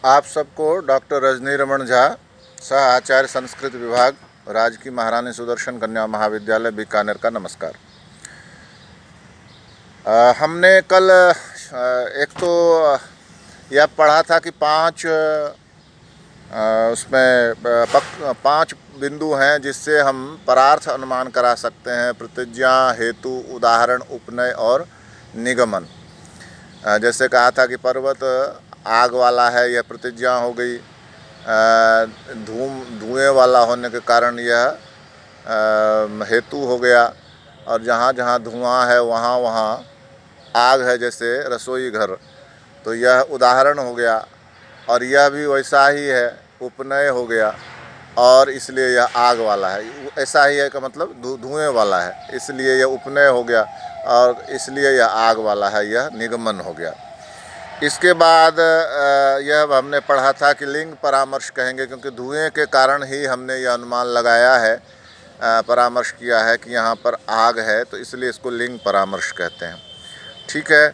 आप सबको डॉक्टर रजनी रमन झा, सह आचार्य संस्कृत विभाग, राजकीय महारानी सुदर्शन कन्या महाविद्यालय बीकानेर का नमस्कार। हमने कल एक तो यह पढ़ा था कि उसमें 5 बिंदु हैं जिससे हम परार्थ अनुमान करा सकते हैं: प्रतिज्ञा, हेतु, उदाहरण, उपनय और निगमन। जैसे कहा था कि पर्वत आग वाला है, यह प्रतिज्ञा हो गई। धुएं वाला होने के कारण यह हेतु हो गया। और जहाँ जहाँ धुआं है वहाँ वहाँ आग है, जैसे रसोई घर, तो यह उदाहरण हो गया। और यह भी वैसा ही है, उपनय हो गया, और इसलिए यह आग वाला है। ऐसा ही है का मतलब धुएं वाला है, इसलिए यह उपनय हो गया, और इसलिए यह आग वाला है, यह निगमन हो गया। इसके बाद यह हमने पढ़ा था कि लिंग परामर्श कहेंगे, क्योंकि धुएं के कारण ही हमने यह अनुमान लगाया है, परामर्श किया है कि यहाँ पर आग है, तो इसलिए इसको लिंग परामर्श कहते हैं। ठीक है।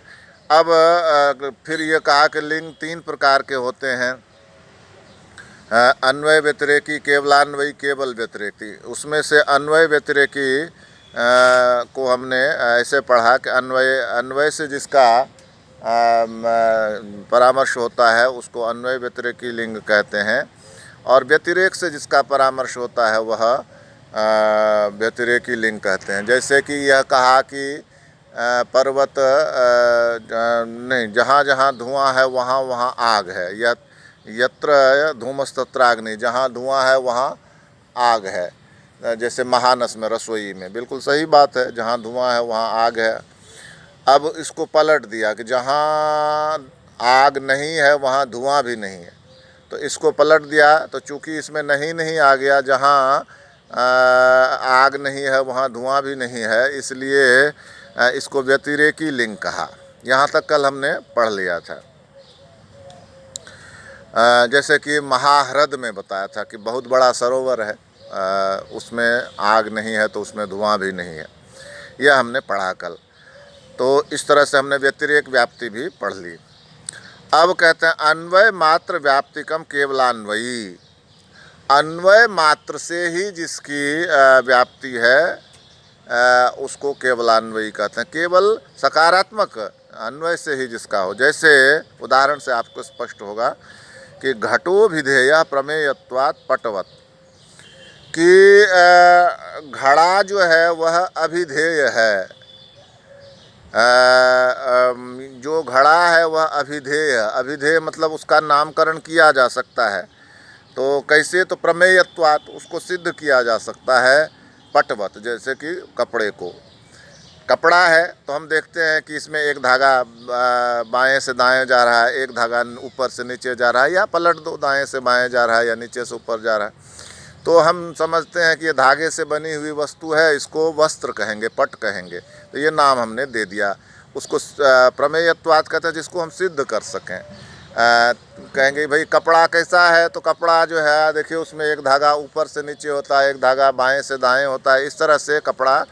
अब फिर ये कहा कि लिंग 3 प्रकार के होते हैं: अन्वय व्यतिरेकी, केवलान्वयी, केवल व्यतिरेकी। उसमें से अन्वय व्यतिरेकी को हमने ऐसे पढ़ा कि अन्वय से जिसका परामर्श होता है उसको अन्वय व्यतिरेकी लिंग कहते हैं, और व्यतिरेक से जिसका परामर्श होता है वह व्यतिरेकी लिंग कहते हैं। जैसे कि यह कहा कि पर्वत नहीं, जहाँ जहाँ धुआं है वहाँ वहाँ आग है। यत्र धूमस्तत्र अग्नि, जहाँ धुआं है वहाँ आग है। जैसे महानस में, रसोई में, बिल्कुल सही बात है, जहाँ धुआं है वहाँ आग है। अब इसको पलट दिया कि जहाँ आग नहीं है वहाँ धुआं भी नहीं है, तो इसको पलट दिया। तो चूँकि इसमें नहीं आ गया, जहाँ आग नहीं है वहाँ धुआं भी नहीं है, इसलिए इसको व्यतिरेकी लिंग कहा। यहाँ तक कल हमने पढ़ लिया था। जैसे कि महाह्रद में बताया था कि बहुत बड़ा सरोवर है, उसमें आग नहीं है तो उसमें धुआं भी नहीं है, यह हमने पढ़ा कल। तो इस तरह से हमने व्यतिरेक व्याप्ति भी पढ़ ली। अब कहते हैं अन्वय मात्र व्याप्तिकम केवलान्वयी। अन्वय मात्र से ही जिसकी व्याप्ति है उसको केवलान्वयी कहते हैं। केवल सकारात्मक अन्वय से ही जिसका हो। जैसे उदाहरण से आपको स्पष्ट होगा कि घटो विधेय प्रमेयत्वात् पटवत, कि घड़ा जो है वह अभिधेय है। जो घड़ा है वह अभिधेय है। अभिधेय मतलब उसका नामकरण किया जा सकता है। तो कैसे? तो प्रमेयत्वात्, उसको सिद्ध किया जा सकता है। पटवत, जैसे कि कपड़े को, कपड़ा है तो हम देखते हैं कि इसमें एक धागा बाएं से दाएं जा रहा है, एक धागा ऊपर से नीचे जा रहा है, या पलट दो, दाएं से बाएं जा रहा है या नीचे से ऊपर जा रहा है, तो हम समझते हैं कि ये धागे से बनी हुई वस्तु है, इसको वस्त्र कहेंगे, पट कहेंगे। तो ये नाम हमने दे दिया। उसको प्रमेयत्वात् कहते हैं, जिसको हम सिद्ध कर सकें। कहेंगे भाई कपड़ा कैसा है, तो कपड़ा जो है देखिए उसमें एक धागा ऊपर से नीचे होता है, एक धागा बाएं से दाएं होता है, इस तरह से कपड़ा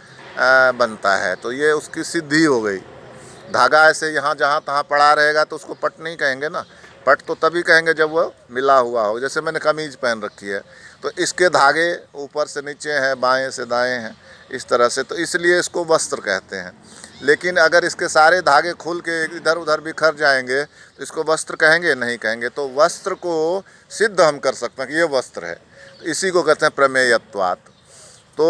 बनता है। तो ये उसकी सिद्धि हो गई। धागा ऐसे यहाँ जहाँ तहाँ पड़ा रहेगा तो उसको पट नहीं कहेंगे ना। पट तो तभी कहेंगे जब वो मिला हुआ हो। जैसे मैंने कमीज़ पहन रखी है तो इसके धागे ऊपर से नीचे हैं, बाएं से दाएं हैं, इस तरह से, तो इसलिए इसको वस्त्र कहते हैं। लेकिन अगर इसके सारे धागे खुल के इधर उधर बिखर जाएंगे तो इसको वस्त्र कहेंगे? नहीं कहेंगे। तो वस्त्र को सिद्ध हम कर सकते हैं कि ये वस्त्र है, तो इसी को कहते हैं प्रमेयत्वात्। तो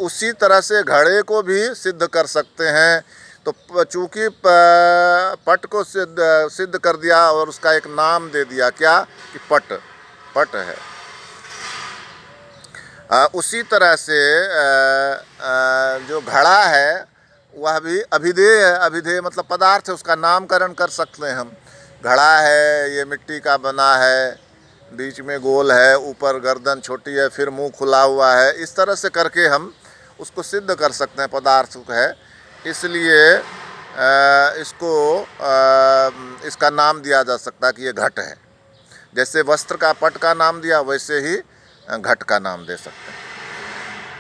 उसी तरह से घड़े को भी सिद्ध कर सकते हैं। तो चूँकि पट को सिद्ध कर दिया और उसका एक नाम दे दिया, क्या? कि पट है। उसी तरह से जो घड़ा है वह भी अभिधेय है। अभिधेय मतलब पदार्थ है, उसका नामकरण कर सकते हैं हम। घड़ा है, ये मिट्टी का बना है, बीच में गोल है, ऊपर गर्दन छोटी है, फिर मुंह खुला हुआ है, इस तरह से करके हम उसको सिद्ध कर सकते हैं पदार्थ है। इसलिए इसका नाम दिया जा सकता है कि ये घट है। जैसे वस्त्र का पट का नाम दिया, वैसे ही घट का नाम दे सकते हैं।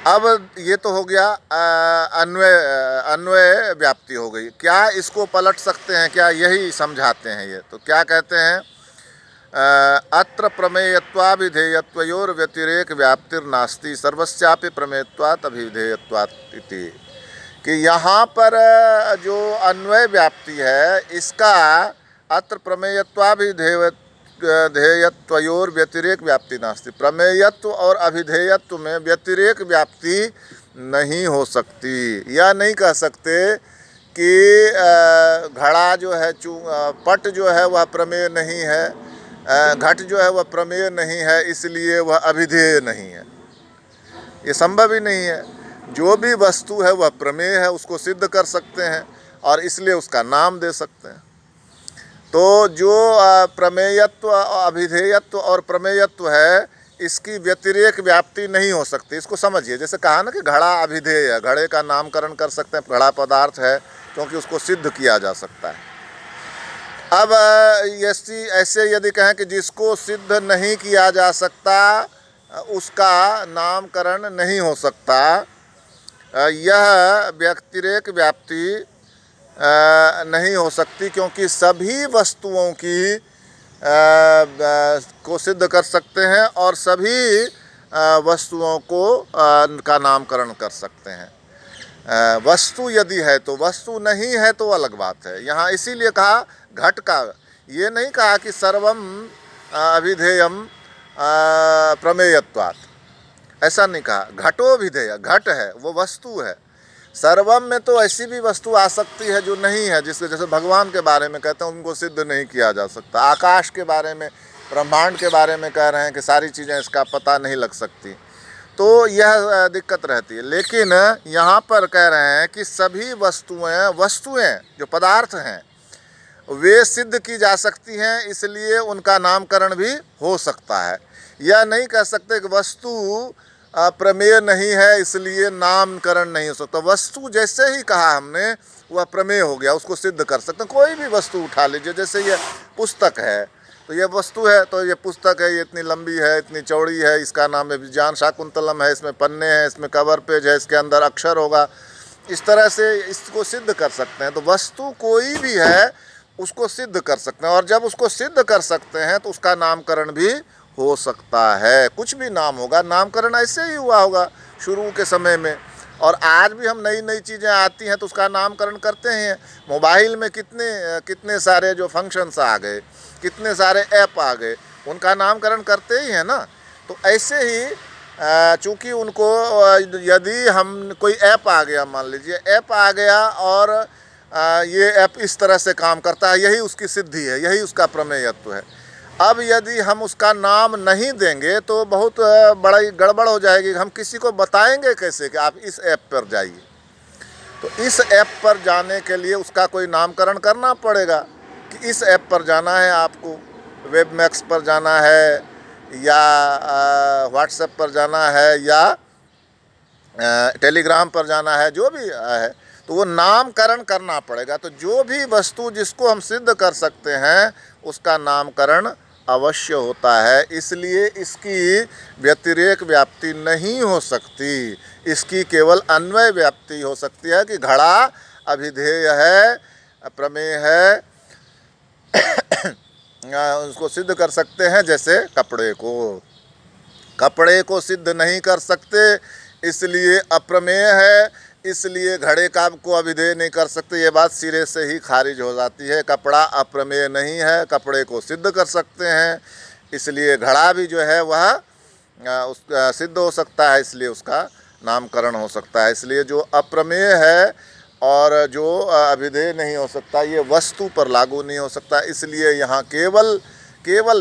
अब ये तो हो गया अन्वय व्याप्ति हो गई। क्या इसको पलट सकते हैं? क्या यही समझाते हैं ये? तो क्या कहते हैं? अत्र प्रमेयत्वाभिधेयत्वयोर व्यतिरेक व्याप्तिर्नास्ति सर्वस्यापि प्रमेयत्वात् अभिधेयत्वात् इति, कि यहाँ पर जो अन्वय व्याप्ति है इसका अत्र प्रमेयत्वाभिधेयत्वयोर व्यतिरेक व्याप्ति नास्ति, प्रमेयत्व और अभिधेयत्व में व्यतिरेक व्याप्ति नहीं हो सकती। या नहीं कह सकते कि घड़ा जो है पट जो है वह प्रमेय नहीं है, घट जो है वह प्रमेय नहीं है इसलिए वह अभिधेय नहीं है, ये संभव ही नहीं है। जो भी वस्तु है वह प्रमेय है, उसको सिद्ध कर सकते हैं और इसलिए उसका नाम दे सकते हैं। तो जो प्रमेयत्व, अभिधेयत्व और प्रमेयत्व है इसकी व्यतिरेक व्याप्ति नहीं हो सकती, इसको समझिए। जैसे कहा ना कि घड़ा अभिधेय है, घड़े का नामकरण कर सकते हैं, घड़ा पदार्थ है क्योंकि उसको सिद्ध किया जा सकता है। अब ऐसे यदि कहें कि जिसको सिद्ध नहीं किया जा सकता उसका नामकरण नहीं हो सकता, यह व्यतिरेक व्याप्ति नहीं हो सकती, क्योंकि सभी वस्तुओं की को सिद्ध कर सकते हैं और सभी वस्तुओं को का नामकरण कर सकते हैं। वस्तु यदि है तो, वस्तु नहीं है तो अलग बात है। यहाँ इसीलिए कहा घट का, ये नहीं कहा कि सर्वम अभिधेयम प्रमेयत्वात्, ऐसा नहीं कहा। घटोभिधेय, घट है वो वस्तु है। सर्वम में तो ऐसी भी वस्तु आ सकती है जो नहीं है, जिसके जैसे भगवान के बारे में कहते हैं उनको सिद्ध नहीं किया जा सकता। आकाश के बारे में, ब्रह्मांड के बारे में कह रहे हैं कि सारी चीज़ें इसका पता नहीं लग सकती, तो यह दिक्कत रहती है। लेकिन यहाँ पर कह रहे हैं कि सभी वस्तुएं जो पदार्थ हैं वे सिद्ध की जा सकती हैं, इसलिए उनका नामकरण भी हो सकता है। यह नहीं कह सकते कि वस्तु प्रमेय नहीं है इसलिए नामकरण नहीं हो सकता। वस्तु जैसे ही कहा हमने वह प्रमेय हो गया, उसको सिद्ध कर सकते हैं। कोई भी वस्तु उठा लीजिए, जैसे ये पुस्तक है तो ये वस्तु है, तो ये पुस्तक है, ये इतनी लंबी है, इतनी चौड़ी है, इसका नाम है विज्ञान शाकुंतलम है, इसमें पन्ने हैं, इसमें कवर पेज है, इसके अंदर अक्षर होगा, इस तरह से इसको सिद्ध कर सकते हैं। तो वस्तु कोई भी है उसको सिद्ध कर सकते हैं, और जब उसको सिद्ध कर सकते हैं तो उसका नामकरण भी हो सकता है। कुछ भी नाम होगा, नामकरण ऐसे ही हुआ होगा शुरू के समय में, और आज भी हम नई नई चीज़ें आती हैं तो उसका नामकरण करते हैं। मोबाइल में कितने सारे जो फंक्शंस आ गए, कितने सारे ऐप आ गए, उनका नामकरण करते ही हैं ना। तो ऐसे ही चूँकि उनको यदि हम कोई ऐप आ गया, मान लीजिए ऐप आ गया और ये ऐप इस तरह से काम करता है, यही उसकी सिद्धि है, यही उसका प्रमेयत्व है। अब यदि हम उसका नाम नहीं देंगे तो बहुत बड़ा गड़बड़ हो जाएगी। हम किसी को बताएंगे कैसे कि आप इस ऐप पर जाइए? तो इस ऐप पर जाने के लिए उसका कोई नामकरण करना पड़ेगा कि इस ऐप पर जाना है, आपको वेबमैक्स पर जाना है या व्हाट्सएप पर जाना है या टेलीग्राम पर जाना है, जो भी है, तो वो नामकरण करना पड़ेगा। तो जो भी वस्तु जिसको हम सिद्ध कर सकते हैं उसका नामकरण अवश्य होता है, इसलिए इसकी व्यतिरेक व्याप्ति नहीं हो सकती, इसकी केवल अन्वय व्याप्ति हो सकती है कि घड़ा अभिधेय है, प्रमेय है, उसको सिद्ध कर सकते हैं। जैसे कपड़े को सिद्ध नहीं कर सकते इसलिए अप्रमेय है, इसलिए घड़े का को अभिधेय नहीं कर सकते। ये बात सिरे से ही खारिज हो जाती है। कपड़ा अप्रमेय नहीं है, कपड़े को सिद्ध कर सकते हैं, इसलिए घड़ा भी जो है वह सिद्ध हो सकता है, इसलिए उसका नामकरण हो सकता है। इसलिए जो अप्रमेय है और जो अभिधेय नहीं हो सकता, ये वस्तु पर लागू नहीं हो सकता, इसलिए यहाँ केवल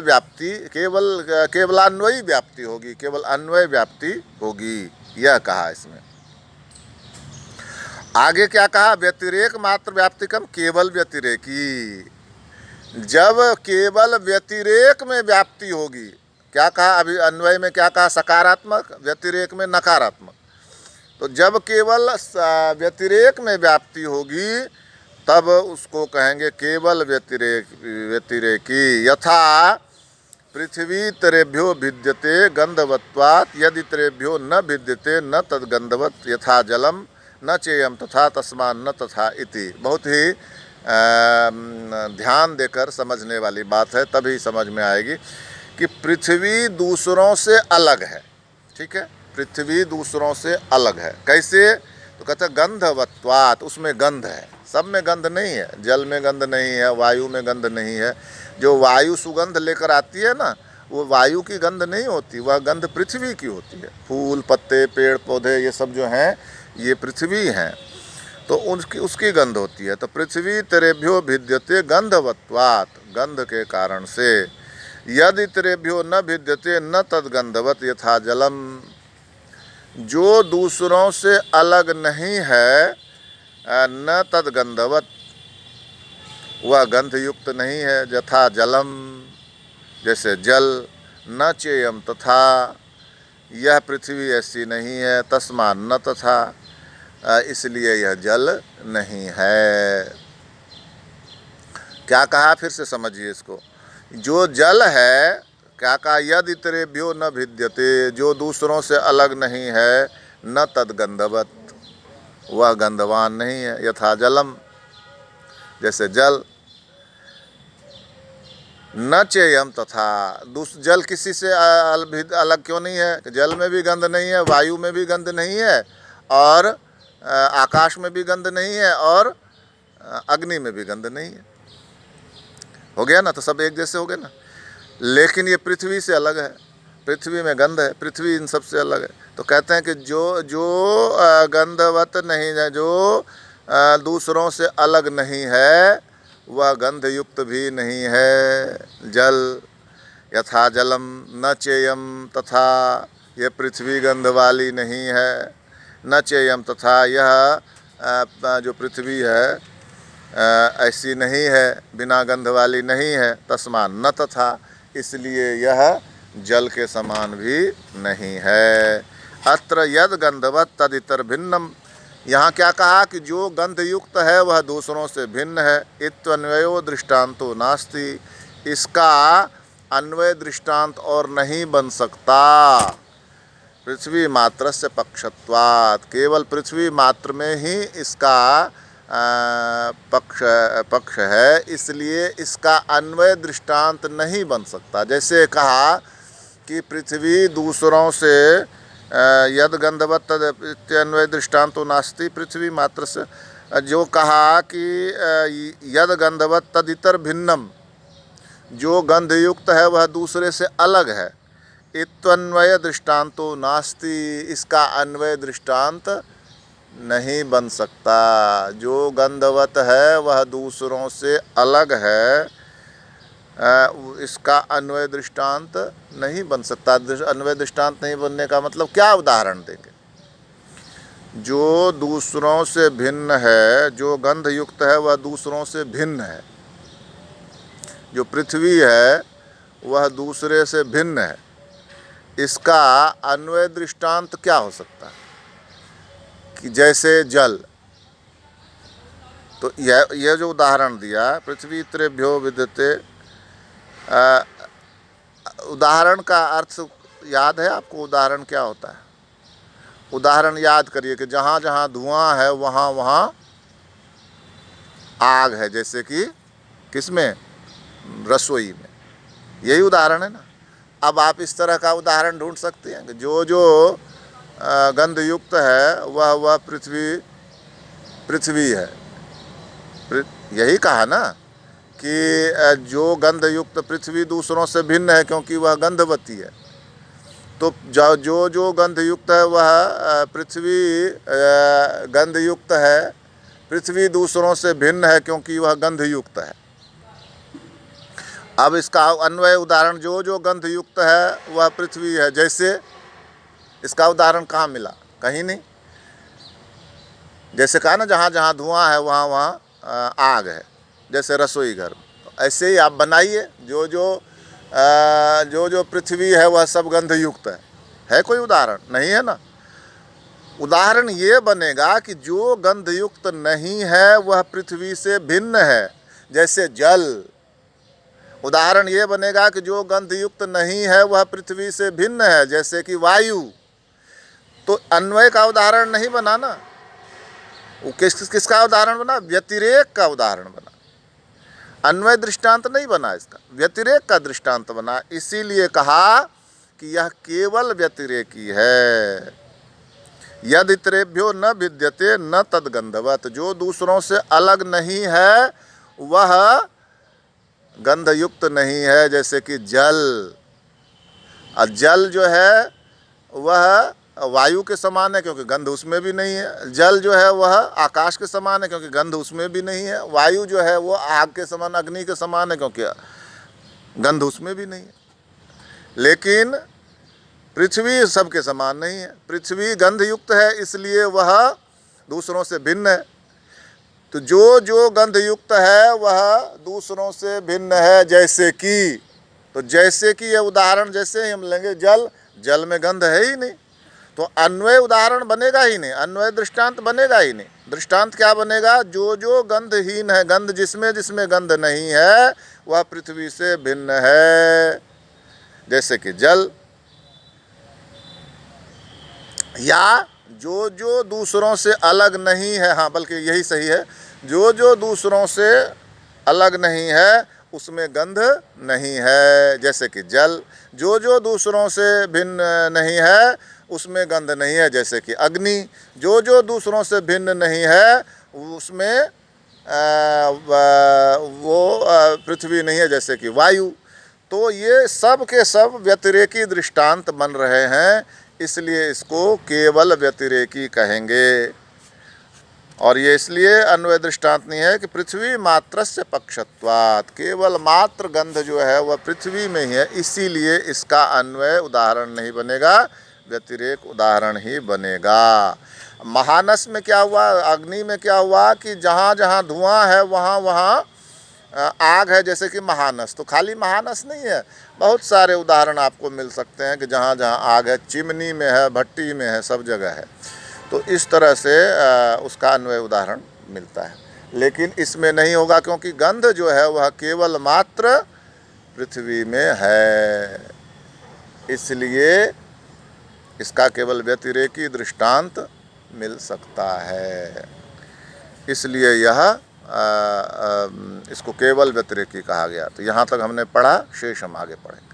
व्याप्ति, केवलान्वयी व्याप्ति होगी, केवल अन्वय व्याप्ति होगी, यह कहा इसमें। आगे क्या कहा? व्यतिरेक मात्र व्याप्तिकम केवल व्यतिरेकी। जब केवल व्यतिरेक में व्याप्ति होगी, क्या कहा अभी अन्वय में? क्या कहा? सकारात्मक, व्यतिरेक में नकारात्मक। तो जब केवल व्यतिरेक में व्याप्ति होगी तब उसको कहेंगे केवल व्यतिरेकी। यथा पृथ्वी तरेभ्यो भिद्यते गंधवत्वात्, यदि तरेभ्यो न भिद्यते न तद गंधवत्, यथा जलम न चेयम तथा तस्मान् न तथा इति। बहुत ही ध्यान देकर समझने वाली बात है, तभी समझ में आएगी कि पृथ्वी दूसरों से अलग है। ठीक है, पृथ्वी दूसरों से अलग है। कैसे? तो कहते हैं गंधवत्वात्, उसमें गंध है। सब में गंध नहीं है, जल में गंध नहीं है, वायु में गंध नहीं है। जो वायु सुगंध लेकर आती है ना, वो वायु की गंध नहीं होती, वह गंध पृथ्वी की होती है। फूल, पत्ते, पेड़ पौधे, ये सब जो हैं ये पृथ्वी हैं, तो उसकी गंध होती है। तो पृथ्वी तेरेभ्यो भिद्यते गंधवत्वात्, गंध के कारण से। यदि तेरेभ्यो न भिद्यते न तद्गंधवत यथा जलम, जो दूसरों से अलग नहीं है, न तद्गंधवत, वह गंध युक्त नहीं है, यथा जलम, जैसे जल। न चेयम, तथा यह पृथ्वी ऐसी नहीं है, तस्मात् न तथा, इसलिए यह जल नहीं है। क्या कहा, फिर से समझिए इसको। जो जल है, क्या कहा, यदि तेरेभ्यो न भिद्यते, जो दूसरों से अलग नहीं है, न तद्गंधवत, वह गंधवान नहीं है, यथा जलम, जैसे जल। न चेयम, तथा जल किसी से अलग क्यों नहीं है? जल में भी गंध नहीं है, वायु में भी गंध नहीं है, और आकाश में भी गंध नहीं है, और अग्नि में भी गंध नहीं है। हो गया ना, तो सब एक जैसे हो गए ना। लेकिन ये पृथ्वी से अलग है, पृथ्वी में गंध है, पृथ्वी इन सब से अलग है। तो कहते हैं कि जो गंधवत नहीं है, जो दूसरों से अलग नहीं है, वह गंध युक्त भी नहीं है, जल। यथा जलम न चेयम, तथा यह पृथ्वी गंध वाली नहीं है। न चेयम, तथा यह जो पृथ्वी है ऐसी नहीं है, बिना गंध वाली नहीं है। तस्मात् न तथा, इसलिए यह जल के समान भी नहीं है। अत्र यद गंधवत तदितर भिन्नम, यहाँ क्या कहा कि जो गंध युक्त है वह दूसरों से भिन्न है। इत्वन्वयो दृष्टांतो नास्ति, इसका अन्वय दृष्टांत और नहीं बन सकता। पृथ्वी मात्र से पक्षत्वात्, केवल पृथ्वी मात्र में ही इसका पक्ष है, इसलिए इसका अन्वय दृष्टांत नहीं बन सकता। जैसे कहा कि पृथ्वी दूसरों से यद गंधवत तद अन्वय दृष्टांतो नास्ति, पृथ्वी मात्र से। जो कहा कि यद गंधवत तदितर भिन्नम, जो गंधयुक्त है वह दूसरे से अलग है। इत्वन्वय दृष्टांतो नास्ति, इसका अन्वय दृष्टांत नहीं बन सकता। जो गंधवत है वह दूसरों से अलग है, इसका अन्वय दृष्टांत नहीं बन सकता। अन्वय दृष्टांत नहीं बनने का मतलब क्या? उदाहरण देंगे। जो दूसरों से भिन्न है, जो गंध युक्त है वह दूसरों से भिन्न है। जो पृथ्वी है वह दूसरे से भिन्न है, इसका अन्वय दृष्टांत क्या हो सकता है? कि जैसे जल, तो यह जो उदाहरण दिया, पृथ्वी त्रेभ्यो विद्यते, उदाहरण का अर्थ याद है आपको? उदाहरण क्या होता है? उदाहरण याद करिए कि जहाँ जहाँ धुआं है वहाँ वहाँ आग है। जैसे कि किसमें? रसोई में। यही उदाहरण है ना। अब आप इस तरह का उदाहरण ढूंढ सकते हैं कि जो जो गंध युक्त है वह पृथ्वी है। यही कहा ना कि जो गंध युक्त पृथ्वी दूसरों से भिन्न है क्योंकि वह गंधवती है। तो जो गंध युक्त है वह पृथ्वी गंध युक्त है, पृथ्वी दूसरों से भिन्न है क्योंकि वह गंध युक्त है। अब इसका अन्वय उदाहरण, जो गंध युक्त है वह पृथ्वी है, जैसे इसका उदाहरण कहाँ मिला? कहीं नहीं। जैसे कहा ना, जहाँ जहाँ धुआं है वहाँ वहाँ आग है, जैसे रसोई घर। ऐसे ही आप बनाइए, जो पृथ्वी है वह सब गंध युक्त है कोई उदाहरण? नहीं है ना। उदाहरण ये बनेगा कि जो गंध युक्त नहीं है वह पृथ्वी से भिन्न है, जैसे जल। उदाहरण ये बनेगा कि जो गंध युक्त नहीं है वह पृथ्वी से भिन्न है, जैसे कि वायु। तो अन्वय का उदाहरण नहीं बना ना, वो किसका उदाहरण बना? व्यतिरेक का उदाहरण बना। अन्वय दृष्टांत नहीं बना, इसका व्यतिरेक का दृष्टांत बना। इसीलिए कहा कि यह केवल व्यतिरेकी है। यद इतरेभ्यो न विद्यते न तद्गंधवत, जो दूसरों से अलग नहीं है वह गंधयुक्त नहीं है। जैसे कि जल, और जल जो है वह वायु के समान है क्योंकि गंध उसमें भी नहीं है। जल जो है वह आकाश के समान है क्योंकि गंध उसमें भी नहीं है। वायु जो है वो आग के समान, अग्नि के समान है क्योंकि गंध उसमें भी नहीं है। लेकिन पृथ्वी सबके समान नहीं है। पृथ्वी गंध युक्त है, इसलिए वह दूसरों से भिन्न है। तो जो जो गंध युक्त है वह दूसरों से भिन्न है। जैसे कि, तो जैसे कि ये उदाहरण जैसे ही हम लेंगे, जल, जल में गंध है ही नहीं, तो अन्वय उदाहरण बनेगा ही नहीं, अन्वय दृष्टांत बनेगा ही नहीं। दृष्टांत क्या बनेगा? जो जो गंधहीन है, गंध जिसमें जिसमें गंध नहीं है वह पृथ्वी से भिन्न है। जैसे कि जल, या जो जो दूसरों से अलग नहीं है, हाँ बल्कि यही सही है, जो जो दूसरों से अलग नहीं है उसमें गंध नहीं है। जैसे कि जल, जो जो दूसरों से भिन्न नहीं है उसमें गंध नहीं है। जैसे कि अग्नि, जो जो दूसरों से भिन्न नहीं है उसमें वो पृथ्वी नहीं है। जैसे कि वायु। तो ये सब के सब व्यतिरेकी दृष्टांत बन रहे हैं, इसलिए इसको केवल व्यतिरेकी कहेंगे। और ये इसलिए अन्वय दृष्टांत नहीं है कि पृथ्वी मात्रस्य पक्षत्वात्, केवल मात्र गंध जो है वह पृथ्वी में ही है, इसीलिए इसका अन्वय उदाहरण नहीं बनेगा, व्यतिरेक उदाहरण ही बनेगा। महानस में क्या हुआ, अग्नि में क्या हुआ कि जहाँ जहाँ धुआं है वहाँ वहाँ आग है। जैसे कि महानस, तो खाली महानस नहीं है, बहुत सारे उदाहरण आपको मिल सकते हैं कि जहाँ जहाँ आग है, चिमनी में है, भट्टी में है, सब जगह है। तो इस तरह से उसका अन्वय उदाहरण मिलता है। लेकिन इसमें नहीं होगा क्योंकि गंध जो है वह केवल मात्र पृथ्वी में है, इसलिए इसका केवल व्यतिरेकी दृष्टांत मिल सकता है। इसलिए यह इसको केवल व्यतिरेकी कहा गया। तो यहाँ तक हमने पढ़ा, शेष हम आगे पढ़ेंगे।